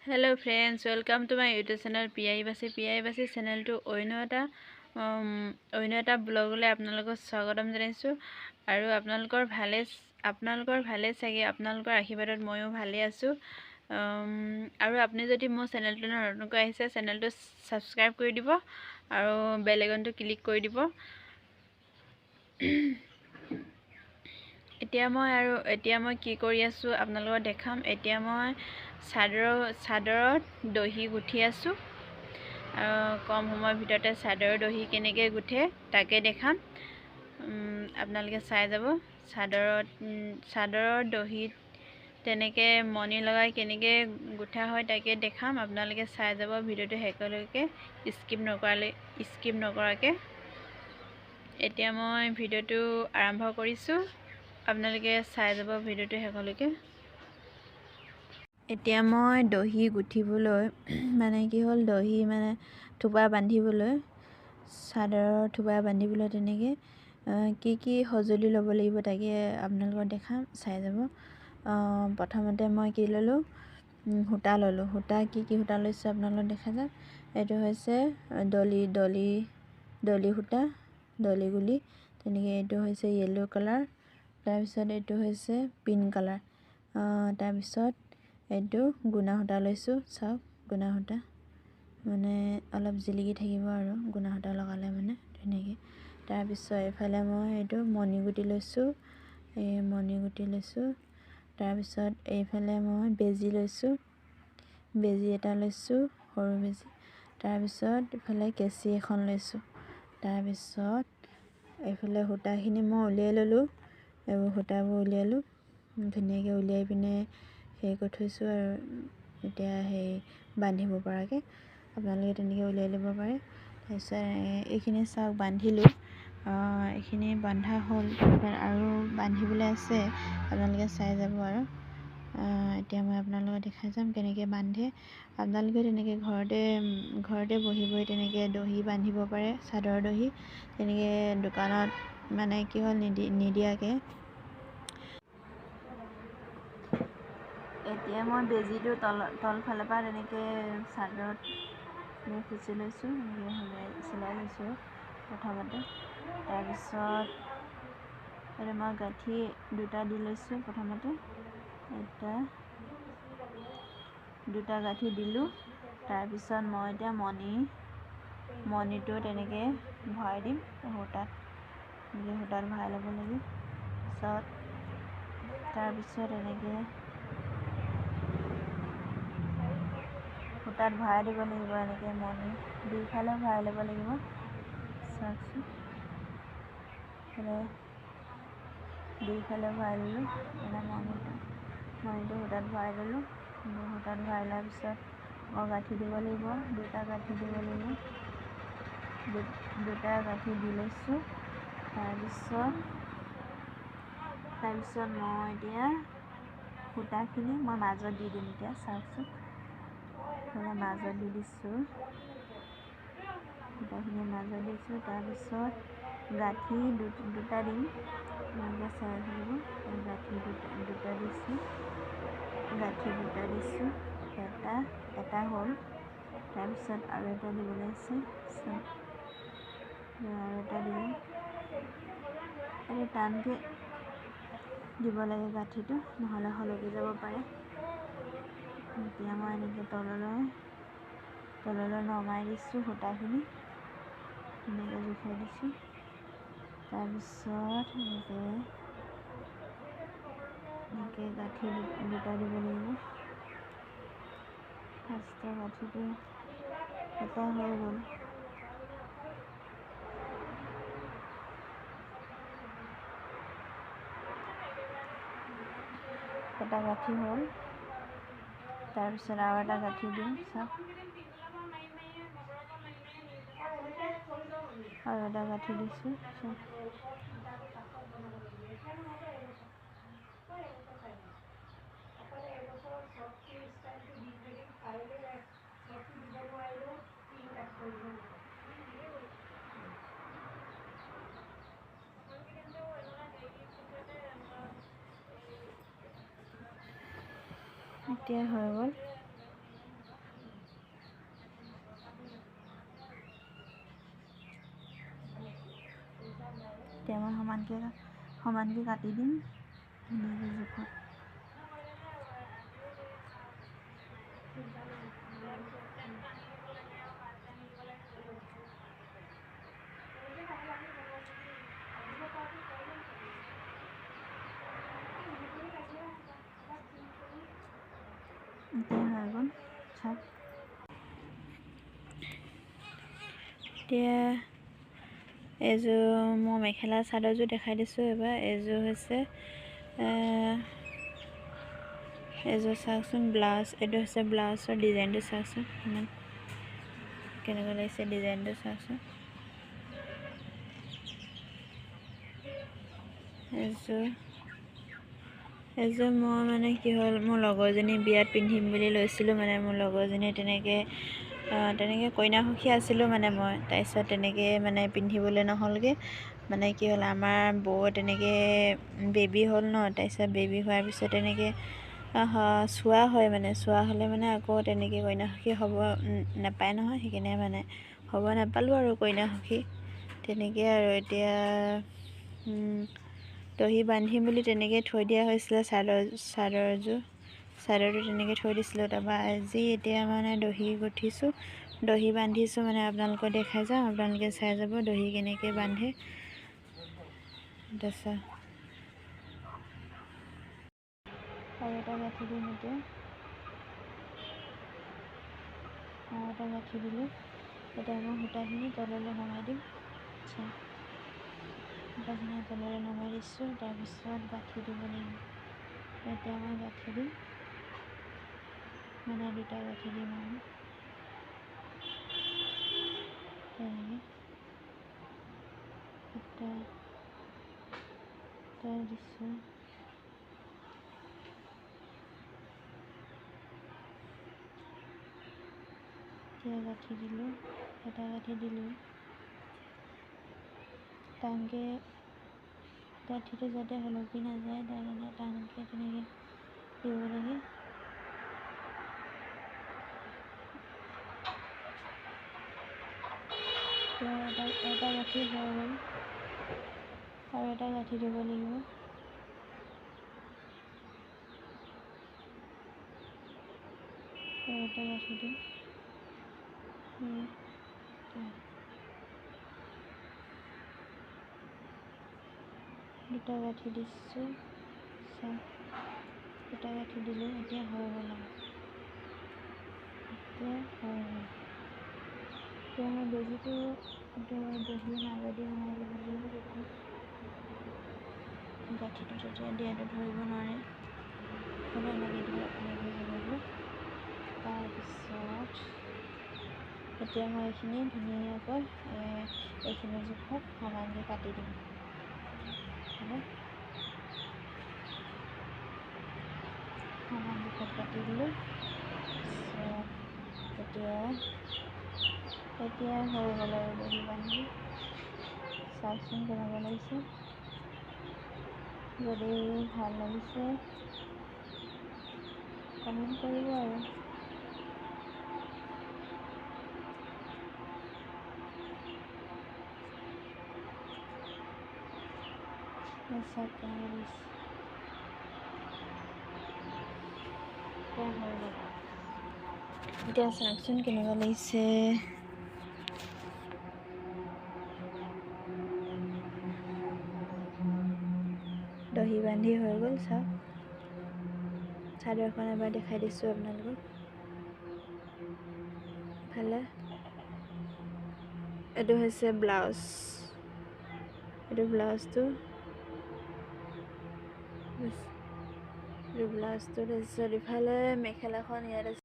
Hello friends, welcome to my YouTube channel Priya ebasi channel to অন্য এটা ব্লগলৈ আপোনালোকক স্বাগতম জনাইছোঁ আৰু আপোনালোকৰ ভালে চাগে আপোনালোকৰ আশীৰ্বাদত ময়ো ভালে আছোঁ আৰু আপুনি যদি মোৰ চেনেলটো নতুনকৈ আহিছে চেনেলটো সাবস্ক্ৰাইব কৰি দিব আৰু বেল আইকনটো ক্লিক কৰি দিব। এতিয়া মই কি কৰি আছোঁ আপোনালোকক দেখাম। এতিয়া মই চাদৰত দহি গুঠি আছোঁ আৰু কম সময়ৰ ভিতৰতে চাদৰৰ দহি কেনেকৈ গুঠে তাকে দেখাম। আপোনালোকে চাই যাব। চাদৰৰ দহিত তেনেকৈ মণি লগাই কেনেকৈ গুঠা হয় তাকে দেখাম। আপোনালোকে চাই যাব ভিডিঅ'টো শেষলৈকে স্কিপ নকৰাকৈ। এতিয়া মই ভিডিঅ'টো আৰম্ভ কৰিছোঁ, আপোনালোকে চাই যাব ভিডিঅ'টো শেষলৈকে। এতিয়া মই দহি গুঠিবলৈ কি হ'ল, দহি থোপা বান্ধিবলৈ, চাদৰৰ থোপা বান্ধিবলৈ তেনেকৈ কি সঁজুলি ল'ব লাগিব তাকে আপোনালোকক দেখাম, চাই যাব। প্ৰথমতে মই কি ল'লোঁ, সূতা ল'লোঁ। সূতা কি সূতা লৈছোঁ আপোনালোকক দেখা যাওক। এইটো হৈছে ডলি সূতা, ডলি গুলি তেনেকৈ। এইটো হৈছে য়েল্ল' কালাৰ, তাৰপিছত এইটো হৈছে পিংক কালাৰ, তাৰপিছত এইটো গুণা সূতা লৈছোঁ। চাওক, গুণা সূতা অলপ জিলিকি থাকিব আৰু গুণা সূতা লগালে ধুনীয়াকৈ। তাৰপিছত এইফালে মই এইটো মণি গুটি লৈছোঁ, তাৰপিছত এইফালে মই বেজি লৈছোঁ, বেজি এটা লৈছোঁ, সৰু বেজি। তাৰপিছত এইফালে কেঁচি এখন লৈছোঁ। তাৰপিছত এইফালে সূতাখিনি মই উলিয়াই ল'লোঁ, এইবোৰ সূতাবোৰ উলিয়ালোঁ ধুনীয়াকৈ। উলিয়াই পিনে হেৰি কৰি থৈছোঁ আৰু এতিয়া বান্ধিব পৰাকৈ আপোনালোকে তেনেকৈ উলিয়াই ল'ব পাৰে। তাৰপিছত এইখিনি চাওক বান্ধিলোঁ, এইখিনি বন্ধা হ'ল আৰু বান্ধিবলৈ আছে, আপোনালোকে চাই যাব। আৰু এতিয়া মই আপোনালোকক দেখাই যাম কেনেকৈ বান্ধে। আপোনালোকে তেনেকৈ ঘৰতে বহি তেনেকৈ দহি বান্ধিব পাৰে, চাদৰ দহি তেনেকৈ দোকানত কি হ'ল নিদিয়াকৈ। এতিয়া মই বেজিটো তলফালৰ পৰা তেনেকৈ চাদৰত খুচি লৈছোঁ, এনেকৈ চিলাই লৈছোঁ প্ৰথমতে। তাৰপিছত মই গাঁঠি দুটা দি লৈছোঁ প্ৰথমতে, দুটা গাঁঠি দিলোঁ। তাৰপিছত মই এতিয়া মণিটো তেনেকৈ ভৰাই দিম সূতাত, ভৰাই ল'ব লাগে। তাৰপিছত এনেকৈ সূতাত ভৰাই দিব লাগিব, এনেকৈ মণি দুইফালে ভৰাই ল'ব লাগিব। চাওকচোন, দুইফালে ভৰাই ল'লোঁ। মণিটো সূতাত ভৰাই ল'লোঁ। সূতাত ভৰাই লোৱাৰ পিছত গাঁঠি দিব লাগিব, দুটা গাঁঠি দিব লাগিব, দুটা গাঁঠি দি লৈছোঁ। তাৰপিছত মই এতিয়া সূতাখিনি মাজত দি দিম। এতিয়া চাওকচোন, মাজত দি দিছোঁ, সূতাখিনি মাজত দিছোঁ। তাৰপিছত গাঁঠি দুটা দিম, এনেকৈ চাই থাকিব। গাঁঠি দুটা দিছোঁ, এটা হ'ল। তাৰপিছত আৰু এটা দিবলৈ আছে, আৰু এটা দিলোঁ। টানকৈ দিব লাগে গাঁঠিটো, নহ'লে সলকি যাব পাৰে। এতিয়া মই এনেকৈ তললৈ নমাই দিছোঁ, সূতাখিনি এনেকৈ জোখাই দিছোঁ। তাৰপিছত এনেকৈ গাঁঠি দুটা দিব লাগিব। ফাৰ্ষ্টৰ গাঁঠিটো এটা হৈ গ'ল। এটা গাঁঠি হ'ল, তাৰপিছত আৰু এটা গাঁঠি দিম। চাওক, আৰু এটা গাঁঠি দিছোঁ। এতিয়া হৈ গ'ল। সমানকৈ কাটি দিম ধুনীয়াকৈ জোখত। এতিয়া হৈ গ'ল চাওক। এতিয়া এইযোৰ মই মেখেলা চাদৰযোৰ দেখাই দিছোঁ। এবাৰ এইযোৰ হৈছে এইযোৰ চাওকচোন ব্লাউজ। এইটো হৈছে ব্লাউজৰ ডিজাইনটো চাওকচোন ইমান কেনেকুৱা লাগিছে ডিজাইনটো চাওকচোন। এইযোৰ মই মানে কি হ'ল, মোৰ লগৰজনী বিয়াত পিন্ধিম বুলি লৈছিলোঁ। মানে মোৰ লগৰজনীয়ে তেনেকৈ কইনাসখী আছিলোঁ মানে মই। তাৰপিছত তেনেকৈ মানে পিন্ধিবলৈ নহ'লগৈ। মানে কি হ'ল, আমাৰ বৌ তেনেকৈ বেবী হ'ল ন। তাৰপিছত বেবী হোৱাৰ পিছত তেনেকৈ চোৱা হয় মানে। চোৱা হ'লে মানে আকৌ তেনেকৈ কইনাসখী হ'ব নাপায় নহয়। সেইকাৰণে মানে হ'ব নাপালোঁ আৰু কইনাসখী তেনেকৈ আৰু। এতিয়া দহি বান্ধিম বুলি তেনেকৈ থৈ দিয়া হৈছিলে চাদৰটো তেনেকৈ থৈ দিছিলোঁ। তাৰপৰা আজি এতিয়া মানে দহি গুঠিছোঁ, দহি বান্ধিছোঁ। মানে আপোনালোকক দেখাই যাওঁ, আপোনালোকে চাই যাব দহি কেনেকৈ বান্ধে। তাৰপিছত আৰু এটা গাঁঠি দিম। এতিয়া আৰু এটা গাঁঠি দিলোঁ। এতিয়া মই সূতাখিনি তললৈ নমাই দিম। সূতাখিনি তললৈ নমাই দিছোঁ। তাৰপিছত গাঁঠি দিব লাগিব। এতিয়া মই গাঁঠি দিম, মানে দুটা গাঁঠি দিম আৰু তেনেকৈ সূতা দিছোঁ। এতিয়া গাঁঠি দিলোঁ, এটা গাঁঠি দিলোঁ। টানকৈ গাঁঠিটো যাতে হলকি নাযায় তাৰ কাৰণে টানকৈ তেনেকৈ দিব লাগে। এটা গাঁঠি হৈ গ'ল, আৰু এটা গাঁঠি দিব লাগিব। আৰু এটা গাঁঠি দিম। দুটা গাঁঠি দিছোঁ, দুটা গাঁঠি দিলোঁ। এতিয়া হৈ গ'ল আৰু এতিয়া মই বেজিটো দহি মাজেদি সোমাই দিব লাগিব। তেতিয়া গাঁঠিটো তেতিয়া দিয়াটো ধৰিব নোৱাৰে, সদায় লাগি দিব লাগিব। তাৰপিছত এতিয়া মই এইখিনি ধুনীয়াকৈ এইখিনি জোখত সমানকৈ কাটি দিম। সমান জোখত কাটি দিলোঁ। এতিয়া হৈ গ'ল আৰু দহি বান্ধি। চাওকচোন কেনেকুৱা লাগিছে। যদি ভাল লাগিছে কমেণ্ট কৰিব আৰু। চাওক কেনেকুৱা লাগিছে। এতিয়া হৈ গ'ল। এতিয়া চাওকচোন কেনেকুৱা লাগিছে। দহি বান্ধি হৈ গ'ল। চাওক চাদৰখন এবাৰ দেখাই দিছোঁ আপোনালোকক। ইফালে এইটো হৈছে ব্লাউজ, এইটো ব্লাউজটো তাৰপিছত ইফালে মেখেলাখন ইয়াত আছে।